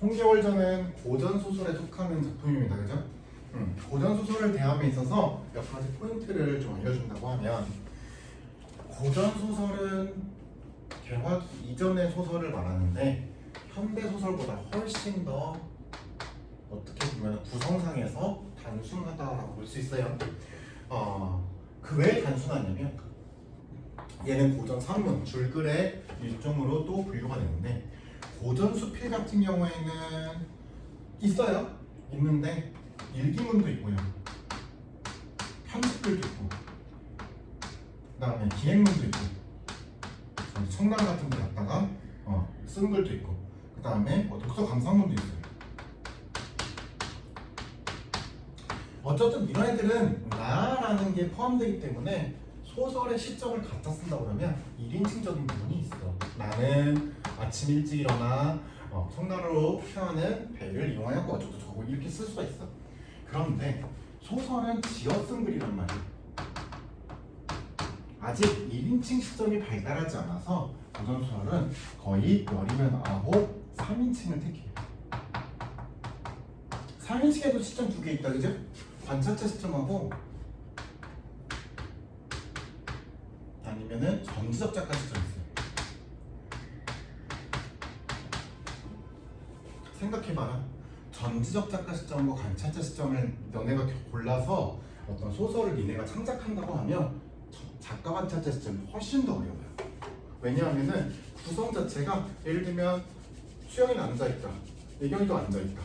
홍계월전은 고전 소설에 속하는 작품입니다. 그죠? 고전 소설을 대함에 있어서 몇 가지 포인트를 좀 알려준다고 하면, 고전 소설은 개화 이전의 소설을 말하는데 현대 소설보다 훨씬 더 어떻게 보면 구성상에서 단순하다라고 볼 수 있어요. 그 왜 단순하냐면 얘는 고전 산문, 줄글의 일종으로 또 분류가 되는데, 고전 수필 같은 경우에는 있어요. 있는데 일기문도 있고요, 편집들도 있고, 그 다음에 기행문도 있고, 청랑 같은 데 갖다가 쓴 글도 있고, 그 다음에 독서 감상문도 있어요. 어쨌든 이런 애들은 나라는 게 포함되기 때문에 소설의 시점을 갖다 쓴다 그러면 1인칭적인 부분이 있어. 나는 아침 일찍 일어나 청나라로 태어나는 배를 이용하였고 어쩌고 저쩌고 이렇게 쓸 수가 있어. 그런데 소설은 지어쓴 글이란 말이야. 아직 1인칭 시점이 발달하지 않아서 고전 소설은 거의 열이면 아홉 3인칭을 택해요. 3인칭에도 시점 두 개 있다, 그죠? 관찰자 시점하고 아니면은 전지적 작가 시점 있어요. 생각해봐라. 전지적 작가 시점과 관찰자 시점을 너네가 골라서 어떤 소설을 니네가 창작한다고 하면 작가 관찰자 시점이 훨씬 더 어려워요. 왜냐하면은 구성 자체가 예를 들면 수영이는 앉아있다, 예경이도 앉아있다,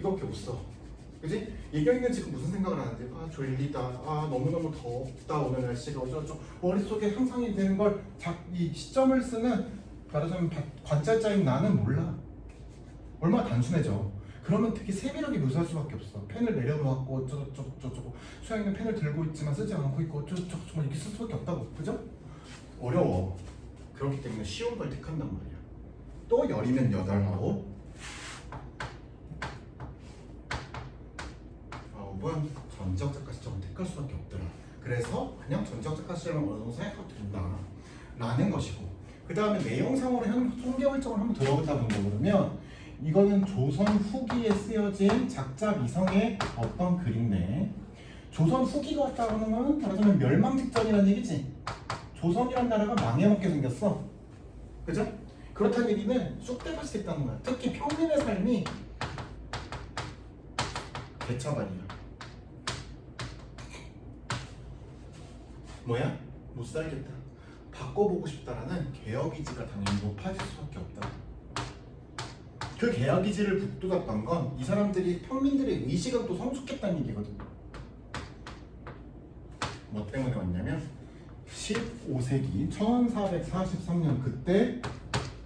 이거밖에 못 써. 그지? 예경이는 지금 무슨 생각을 하는지, 졸리다, 너무너무 덥다, 오늘 날씨가 어쩌고저쩌고 머릿속에 상상이 되는 걸 이 시점을 쓰는 말하자면 관찰자인 나는 몰라. 얼마나 단순해져. 그러면 되게 세밀하게 묘사할 수밖에 없어. 펜을 내려놓았고 어쩌고저쩌고, 수영이는 펜을 들고 있지만 쓰지 않고 있고 어쩌고저쩌고 이렇게 쓸 수밖에 없다고. 그죠? 어려워. 그렇기 때문에 쉬운 걸 택한단 말이야. 또 열이면 여덟, 아홉, 아홉은 전지적 작가 시점을 택할 수밖에 없더라. 그래서 그냥 전지적 작가 시점을 어느 정도 생각해도 된다 라는 것이고, 그 다음에 내용상으로 홍계월정을 한번 들어보다 본다 그러면, 이거는 조선 후기에 쓰여진 작자 미성의 어떤 글인데, 조선 후기가 왔다고 하는 건 말하자면 멸망 직전이라는 얘기지. 조선이란 나라가 망해먹게 생겼어. 그죠? 그렇다는 얘기는 쑥대밭이 됐다는 거야. 특히 평민의 삶이 개차반이야. 뭐야? 못 살겠다, 바꿔보고 싶다라는 개혁의지가 당연히 높아질 수밖에 없다. 그 개혁의지를 북돋았던 건 이 사람들이 평민들의 의식은 또 성숙했다는 얘기거든. 뭐 때문에 왔냐면 15세기 1443년 그때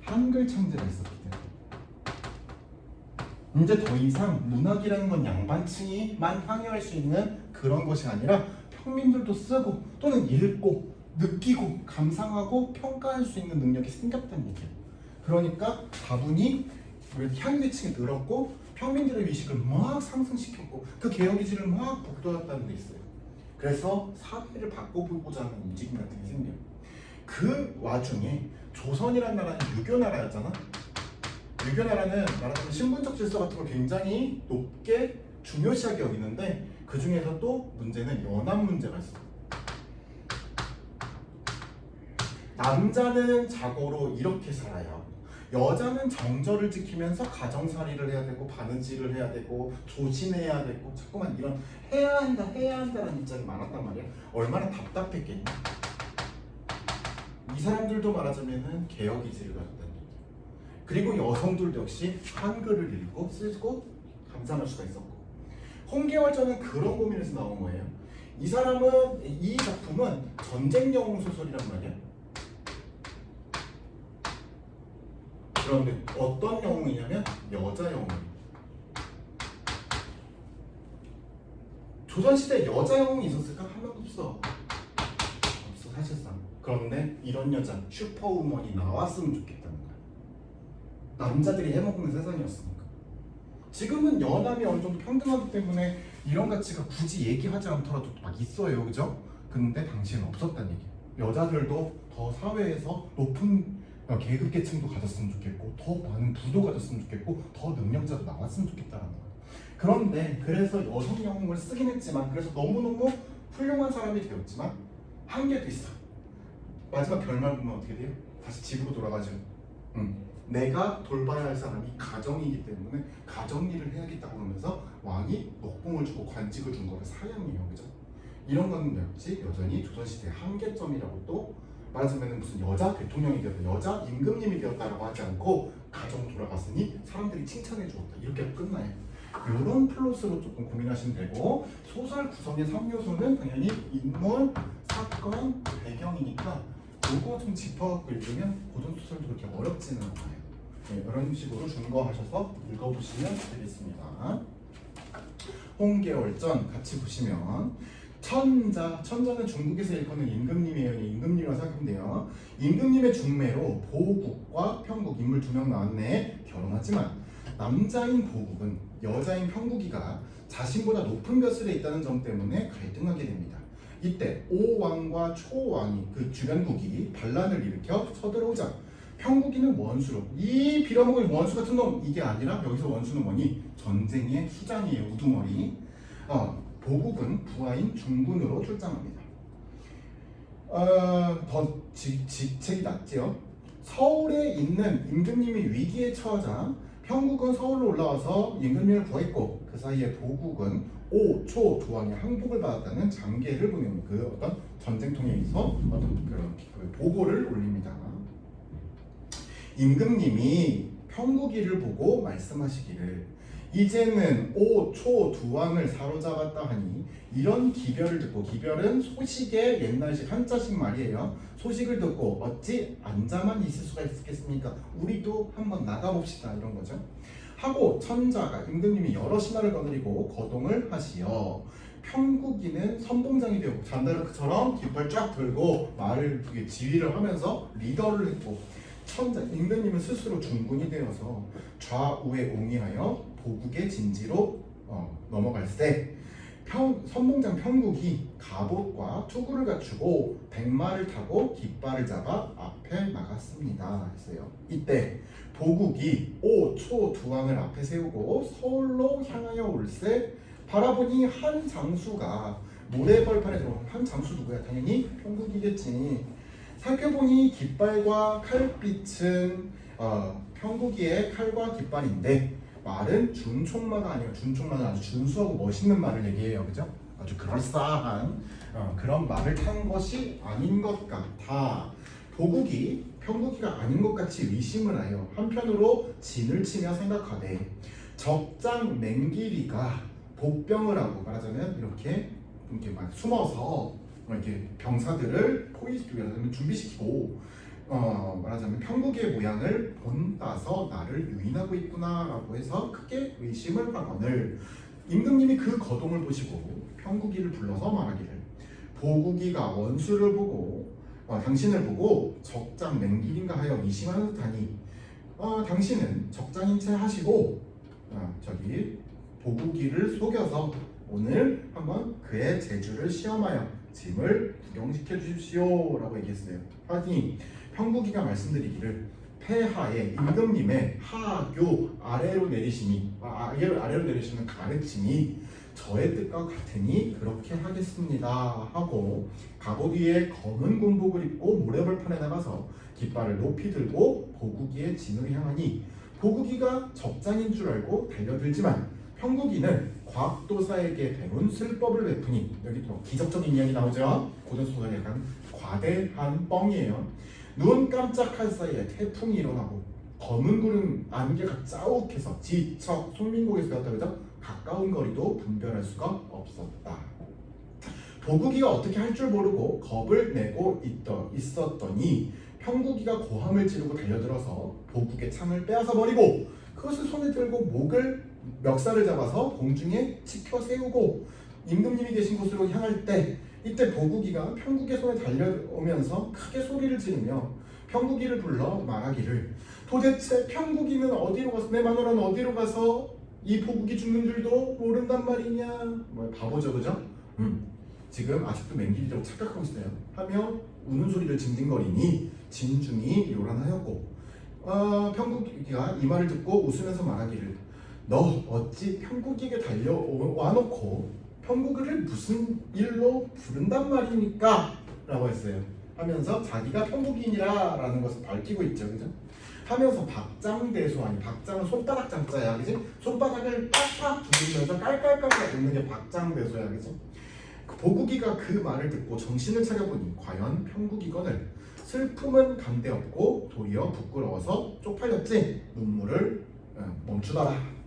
한글 창제가 있었기 때문에 이제 더 이상 문학이라는 건 양반층이만 항의할 수 있는 그런 것이 아니라 평민들도 쓰고 또는 읽고 느끼고 감상하고 평가할 수 있는 능력이 생겼다는 얘기예요. 그러니까 다분히 향유계층이 늘었고 평민들의 의식을 막 상승시켰고 그 개혁의지를 막 북돋았다는 데 있어요. 그래서 사회를 바꿔보고자 하는 움직임 같은 게 생겨요. 그 와중에 조선이라는 나라는 유교나라였잖아. 유교나라는 말하자면 신분적 질서 같은 걸 굉장히 높게 중요시하게 여기는데, 그 중에서 또 문제는 연합 문제가 있어. 남자는 자고로 이렇게 살아야 하고, 여자는 정절을 지키면서 가정살이를 해야 되고 바느질을 해야 되고 조신해야 되고, 자꾸만 이런 해야 한다라는 입장이 많았단 말이야. 얼마나 답답했겠니? 이 사람들도 말하자면은 개혁의지를 가졌다는 얘기야. 그리고 여성들도 역시 한글을 읽고 쓰고 감상할 수가 있었고, 홍계월전은 그런 고민에서 나온 거예요. 이 작품은 전쟁 영웅 소설이란 말이야. 그런데 어떤 영웅이냐면 여자 영웅. 조선시대에 여자 영웅이 있었을까? 한 명도 없어. 사실상. 그런데 이런 여자, 슈퍼우먼이 나왔으면 좋겠다는 거야. 남자들이 해먹는 세상이었으니까. 지금은 여남이 어느 정도 평등하기 때문에 이런 가치가 굳이 얘기하지 않더라도 막 있어요, 그죠? 근데 당시에는 없었다는 얘기예요. 여자들도 더 사회에서 높은 계급 계층도 가졌으면 좋겠고 더 많은 부도 가졌으면 좋겠고 더 능력자도 나왔으면 좋겠다라는 거예요. 그런데 그래서 여성 영웅을 쓰긴 했지만 그래서 너무너무 훌륭한 사람이 되었지만 한계도 있어. 마지막 결말 보면 어떻게 돼요? 다시 집으로 돌아가죠. 내가 돌봐야 할 사람이 가정이기 때문에 가정 일을 해야겠다고 그러면서 왕이 녹봉을 주고 관직을 준 거를 사양해요. 그죠? 이런 거는 역시 여전히 조선시대의 한계점이라고 또 말하자면 무슨 여자 대통령이 되었다, 여자 임금님이 되었다라고 하지 않고 가정 돌아갔으니 사람들이 칭찬해 주었다 이렇게 끝나요. 이런 플롯으로 조금 고민하시면 되고 소설 구성의 3요소는 당연히 인물, 사건, 배경이니까 이거 좀 짚어갖고 읽으면 고전소설도 그렇게 어렵지는 않아요. 네, 이런 식으로 준거하셔서 읽어보시면 되겠습니다. 홍계월전 같이 보시면 천자는 중국에서 일컫는 임금님이에요. 임금님이라고 생각하면 돼요. 임금님의 중매로 보국과 평국 인물 2명 나왔네. 결혼하지만 남자인 보국은 여자인 평국이가 자신보다 높은 벼슬에 있다는 점 때문에 갈등하게 됩니다. 이때 오왕과 초왕이 그 주변국이 반란을 일으켜 쳐들어오자 평국이는 원수로 이 빌어먹을 원수 같은 놈 이게 아니라 여기서 원수는 뭐니? 전쟁의 수장이에요. 우두머리. 보국은 부하인 중군으로 출장합니다. 더 직책이 낮지요. 서울에 있는 임금님이 위기에 처하자 평국은 서울로 올라와서 임금님을 구했고 그 사이에 보국은 오, 초, 두 왕의 항복을 받았다는 장계를 보내는 그 어떤 전쟁통에 있어 어떤 그런 그 보고를 올립니다. 임금님이 평국이를 보고 말씀하시기를 이제는 오, 초, 두 왕을 사로잡았다 하니 이런 기별을 듣고 기별은 소식의 옛날식 한자식 말이에요. 소식을 듣고 어찌 앉아만 있을 수가 있겠습니까? 우리도 한번 나가봅시다 이런 거죠. 하고 천자가 임금님이 여러 신하를 거느리고 거동을 하시어 평국이는 선봉장이 되고 잔다르크처럼 깃발 쫙 들고 말을 지휘를 하면서 리더를 했고 천자 임금님은 스스로 중군이 되어서 좌우에 옹이하여 보국의 진지로 넘어갈세 선봉장 평국이 갑옷과 투구를 갖추고 백마를 타고 깃발을 잡아 앞에 나갔습니다 했어요. 이때 보국이 오, 초, 두 왕을 앞에 세우고 서울로 향하여 올세 바라보니 한 장수가 모래벌판에 들어온 한 장수 누구야? 당연히 평국이겠지. 살펴보니 깃발과 칼빛은 평국이의 칼과 깃발인데 말은 준총마가 아니라 준총마는 아주 준수하고 멋있는 말을 얘기해요. 그죠? 아주 그럴싸한 그런 말을 탄 것이 아닌 것 같아. 보국이 평국이가 아닌 것 같이 의심을 하여 한편으로 진을 치며 생각하되 적장 맹기리가 복병을 하고 말하자면 이렇게 막 숨어서 이렇게 병사들을 준비시키고 말하자면 평국의 모양을 본따서 나를 유인하고 있구나라고 해서 크게 의심을 하거늘 임금님이 그 거동을 보시고 평국이를 불러서 말하기를 보국이가 원수를 보고 당신을 보고 적장 맹길인가 하여 의심하는 듯하니 당신은 적장인 채 하시고 저기 보국이를 속여서 오늘 한번 그의 재주를 시험하여 짐을 구경시켜 주십시오 라고 얘기했어요. 하니 평국이가 말씀드리기를 폐하에 임금님의 하교 아래로 내리심이 아래로 내리시는 가르침이 저의 뜻과 같으니 그렇게 하겠습니다 하고 갑옷 위에 검은 군복을 입고 모래벌판에 나가서 깃발을 높이 들고 보국이의 진을 향하니 보국이가 적장인 줄 알고 달려들지만 평국이는 곽도사에게 배운 술법을 베푸니 여기 또 기적적인 이야기 나오죠. 고전소설이 약간 과대한 뻥이에요. 눈 깜짝할 사이에 태풍이 일어나고 검은 구름 안개가 짜욱해서 지척 송민국에서 배웠다 그죠? 가까운 거리도 분별할 수가 없었다. 보국이가 어떻게 할 줄 모르고 겁을 내고 있었더니 평국이가 고함을 지르고 달려들어서 보국의 창을 빼앗아 버리고 그것을 손에 들고 멱살을 잡아서 공중에 치켜 세우고 임금님이 계신 곳으로 향할 때 이때 보국이가 평국의 손에 달려오면서 크게 소리를 지르며 평국이를 불러 말하기를 도대체 평국이는 어디로 가서 내 마누라는 어디로 가서 이 보국이 죽는 줄도 모른단 말이냐. 뭐 바보죠 그죠? 지금 아직도 맹길이라고 착각하고 있어요 하며 우는 소리를 징징거리니 진중이 요란하였고 평국이가 이 말을 듣고 웃으면서 말하기를 너 어찌 평국에게 달려와놓고 평국을 무슨 일로 부른단 말입니까? 라고 했어요. 하면서 자기가 평국인이라 라는 것을 밝히고 있죠. 그죠? 하면서 박장대소 아니 박장은 손바닥 장자야. 그지? 손바닥을 빡빡 두르면서 깔깔깔깔 웃는 게 박장대소야. 그지? 보국이가 그 말을 듣고 정신을 차려보니 과연 평국이거늘 슬픔은 감대없고 도리어 부끄러워서 쪽팔렸지 눈물을 멈추더라.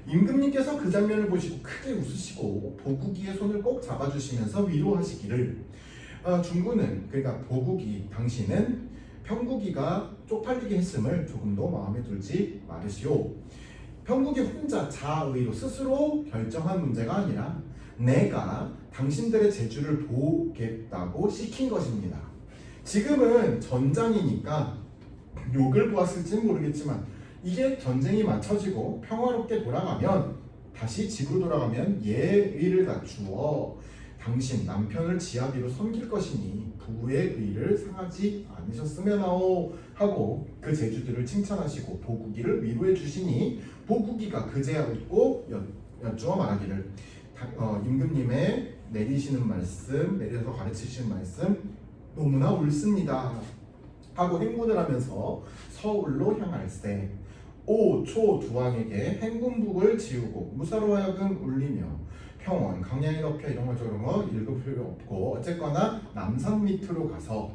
임금님께서 그 장면을 보시고 크게 웃으시고 보국이의 손을 꼭 잡아주시면서 위로하시기를 중구는 그러니까 보국이 당신은 평국이가 쪽팔리게 했음을 조금도 마음에 들지 말으시오. 평국이 혼자 자의로 스스로 결정한 문제가 아니라 내가 당신들의 재주를 보겠다고 시킨 것입니다. 지금은 전장이니까 욕을 보았을지는 모르겠지만 이게 전쟁이 마쳐지고 평화롭게 돌아가면 다시 집으로 돌아가면 예의를 갖추어 당신 남편을 지아비로 섬길 것이니 부의 의를 상하지 않으셨으면 하고 그 재주들을 칭찬하시고 보국이를 위로해 주시니 보국이가 그제야 웃고 여쭈어 말하기를 임금님의 내리시는 말씀 내려서 가르치시는 말씀 너무나 옳습니다 하고 행군을 하면서 서울로 향할세. 오초두왕에게 행군북을 지우고 무사로 하여금 울리며 평원, 강양에 덮여 이런 거 저런 거 읽을 필요 없고 어쨌거나 남산 밑으로 가서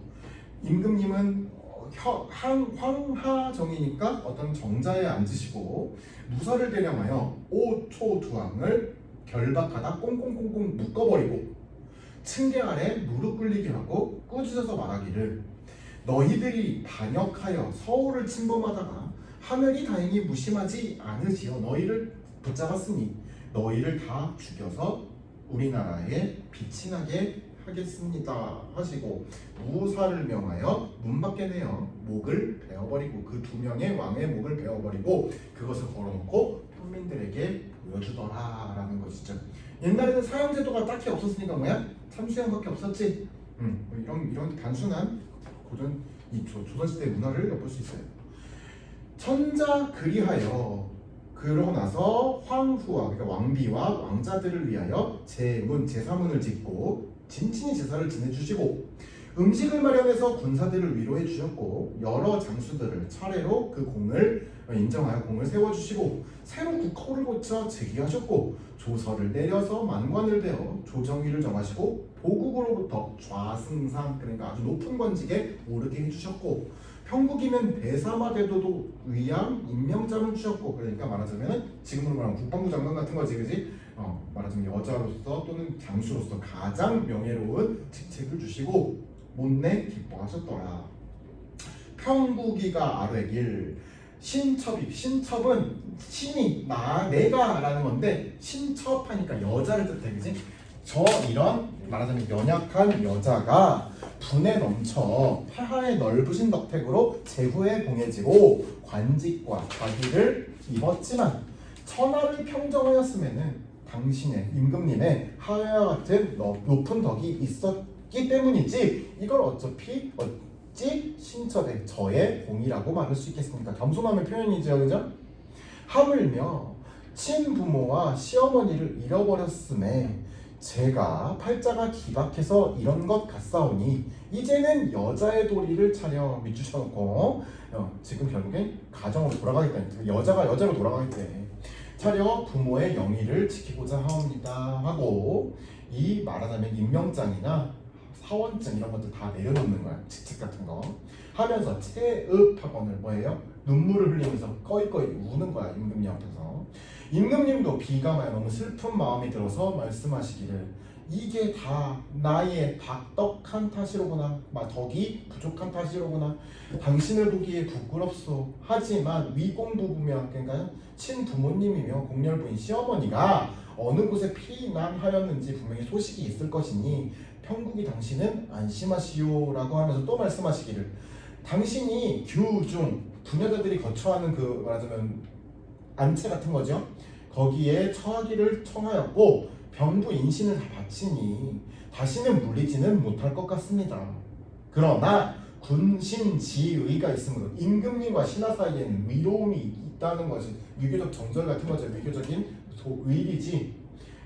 임금님은 황하정이니까 어떤 정자에 앉으시고 무사를 대령하여 오초두왕을 결박하다 꽁꽁꽁꽁 묶어버리고 층계 아래 무릎 꿇리게 하고 꾸짖어서 말하기를 너희들이 반역하여 서울을 침범하다가 하늘이 다행히 무심하지 않으시어 너희를 붙잡았으니 너희를 다 죽여서 우리나라에 빛이 나게 하겠습니다 하시고 무사를 명하여 문 밖에 내어 목을 베어버리고 그 두 명의 왕의 목을 베어버리고 그것을 걸어놓고 평민들에게 보여주더라 라는 것이죠. 옛날에는 사형제도가 딱히 없었으니까 뭐야? 참수형밖에 없었지. 이런 단순한 고전 조선시대 문화를 엿볼 수 있어요. 천자 그리하여 그러고 나서 황후와 그러니까 왕비와 왕자들을 위하여 제사문을 짓고 진친히 제사를 지내주시고 음식을 마련해서 군사들을 위로해 주셨고 여러 장수들을 차례로 그 공을 인정하여 공을 세워주시고 새로 국호를 고쳐 즉위하셨고 조서를 내려서 만관을 대어 조정위를 정하시고 보국으로부터 좌승상 그러니까 아주 높은 권직에 오르게 해주셨고 평국이는 대사마대도도 의양 임명장을 주셨고 그러니까 말하자면 지금으로 말하면 국방부 장관 같은 거지 그지? 말하자면 여자로서 또는 장수로서 가장 명예로운 직책을 주시고 못내 기뻐하셨더라. 평국이가 아뢰길 신첩은 신이 내가 라는 건데 신첩하니까 여자를 뜻해 그지? 이런 말하자면 연약한 여자가 분에 넘쳐 폐하의 넓으신 덕택으로 제후에 봉해지고 관직과 자기를 입었지만 천하를 평정하였으면은 당신의 임금님의 하회와 같은 높은 덕이 있었기 때문이지 이걸 어찌 신첩의 저의 공이라고 말할 수 있겠습니까? 겸손함의 표현이죠, 그죠? 하물며 친부모와 시어머니를 잃어버렸음에 제가 팔자가 기박해서 이런 것 같사오니 이제는 여자의 도리를 차려 밑주쳐놓고 지금 결국엔 가정으로 돌아가겠다. 여자가 여자로 돌아가겠대. 차려 부모의 영위를 지키고자 하옵니다 하고 이 말하자면 임명장이나 사원증 이런 것들 다 내려놓는 거야. 직책 같은 거 하면서 체읍학원을 뭐예요? 눈물을 흘리면서 꺼이꺼이 우는 거야. 임금님 앞에서. 임금님도 비가 너무 슬픈 마음이 들어서 말씀하시기를 이게 다 나의 박덕한 탓이로구나 덕이 부족한 탓이로구나 당신을 보기에 부끄럽소 하지만 위공부부며 그러니까 친부모님이며 공렬부인 시어머니가 어느 곳에 피난하였는지 분명히 소식이 있을 것이니 평국이 당신은 안심하시오 라고 하면서 또 말씀하시기를 당신이 규중 부녀자들이 거처하는 그 말하자면 안채 같은 거죠. 거기에 처하기를 청하였고 병부 인신을 다 바치니 다시는 물리지는 못할 것 같습니다. 그러나 군신지의가 있으므로 임금님과 신하 사이에는 위로움이 있다는 것이 유교적 정절 같은 거죠. 유교적인 의리지.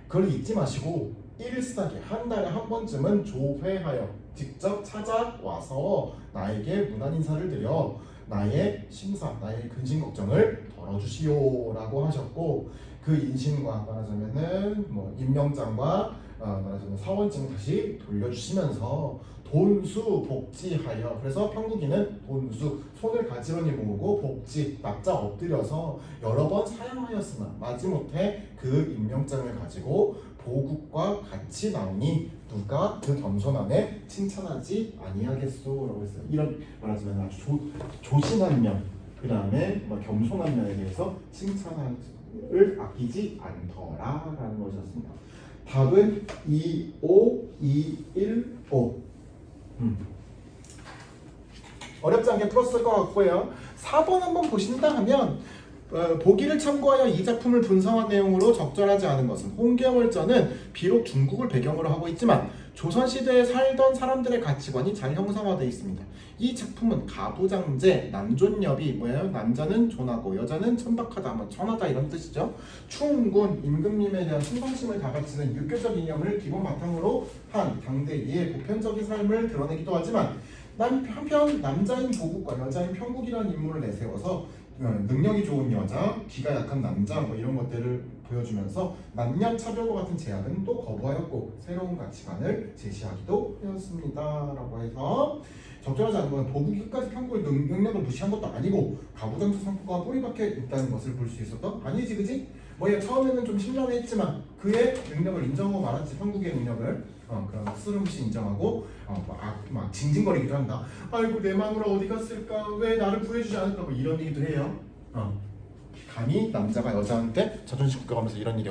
그걸 잊지 마시고 일사기 한 달에 한 번쯤은 조회하여 직접 찾아와서 나에게 문안 인사를 드려 나의 심사, 나의 근심 걱정을 덜어주시오라고 하셨고 그 인신과 말하자면은 뭐 임명장과 말하자면 사원증 다시 돌려주시면서 돈수 복지하여 그래서 평국인은 돈수 손을 가지런히 모으고 복지 납작 엎드려서 여러 번 사양하였으나 마지못해 그 임명장을 가지고 보국과 같이 나오니 누가 그 겸손함에 칭찬하지 아니하겠소라고 했어요. 이런 말하자면 아주 조신한 면, 그 다음에 겸손한 면에 대해서 칭찬을 아끼지 않더라라는 것이었습니다. 답은 2, 5, 2, 1, 5. 어렵지 않게 풀었을 것 같고요. 4번 한번 보신다 하면 보기를 참고하여 이 작품을 분석한 내용으로 적절하지 않은 것은 홍경을전은 비록 중국을 배경으로 하고 있지만 조선시대에 살던 사람들의 가치관이 잘 형성화되어 있습니다. 이 작품은 가부장제, 남존여비 뭐예요? 남자는 존하고 여자는 천박하다, 뭐 천하다 이런 뜻이죠. 충군, 임금님에 대한 충성심을 다가치는 유교적 이념을 기본 바탕으로 한 당대의 보편적인 삶을 드러내기도 하지만 한편 남자인 보국과 여자인 평국이라는 인물을 내세워서 능력이 좋은 여자, 기가 약한 남자 뭐 이런 것들을 보여주면서 만년 차별과 같은 제약은 또 거부하였고 새로운 가치관을 제시하기도 하였습니다라고 해서 적절하지 않은 건 보국이 끝까지 평국의 능력을 무시한 것도 아니고 가부장제 상품과 뿌리박혀 있다는 것을 볼 수 있었던 아니지 그지? 뭐 처음에는 좀 심란했지만 그의 능력을 인정하고 말았지 평국의 능력을 그런 쓰름없이 인정하고 막 징징거리기도 한다. 아이고 내 마누라 어디 갔을까? 왜 나를 구해주지 않을까? 뭐 이런 얘기도 해요. 감히 남자가 여자한테 자존심 꺾어가면서 이런 일이